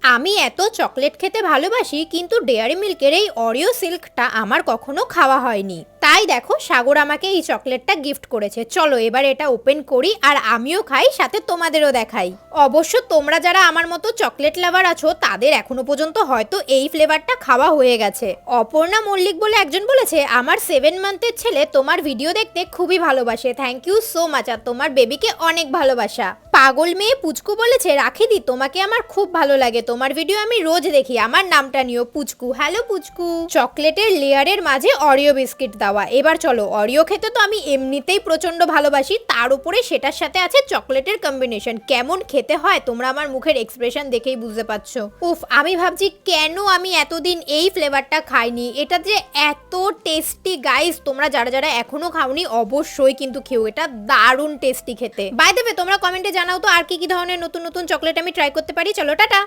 আমি এত চকলেট খেতে ভালোবাসি, কিন্তু ডেয়ারি মিল্কের এই অরিও সিল্কটা আমার কখনো খাওয়া হয়নি। তাই দেখো, সাগর আমাকে এই চকলেটটা গিফট করেছে। চলো এবার এটা ওপেন করি আর আমিও খাই, সাথে তোমাদেরও দেখাই। অবশ্য তোমরা যারা আমার মতো চকলেট লাভার আছো তাদের এখনো পর্যন্ত হয়তো এই ফ্লেভারটা খাওয়া হয়ে গেছে। অপর্ণা মল্লিক বলে একজন বলেছে, আমার 7 মান্থের ছেলে তোমার ভিডিও দেখতে খুবই ভালোবাসে। থ্যাংক ইউ সো মাচ, আর তোমার বেবিকে অনেক ভালোবাসা। পাগল মেয়ে পুচকু বলেছে, রাখিদি তোমাকে আমার খুব ভালো লাগে, তোমার ভিডিও আমি রোজ দেখি, আমার নামটা নিও পুচকু। হ্যালো পুচকু। চকলেটের লেয়ারের মাঝে অরিও বিস্কিট দেওয়া। এবার চলো, অরিও খেতে তো আমি এমনিতেই প্রচন্ড ভালোবাসি, তার উপরে সেটার সাথে আছে চকলেটের কম্বিনেশন। কেমন খেতে হয় তোমরা আমার মুখের এক্সপ্রেশন দেখেই বুঝতে পারছো। উফ, আমি ভাবছি কেন আমি এতদিন এই ফ্লেভারটা খাইনি। এটা যে এত টেস্টি গাইস, তোমরা যারা যারা এখনো খাওনি অবশ্যই কিন্তু খেও, এটা দারুণ টেস্টি খেতে। বাই দ্য ওয়ে, তোমরা কমেন্টে জানাও তো আর কি কি ধরনের নতুন নতুন চকলেট আমি ট্রাই করতে পারি। চলো টাটা।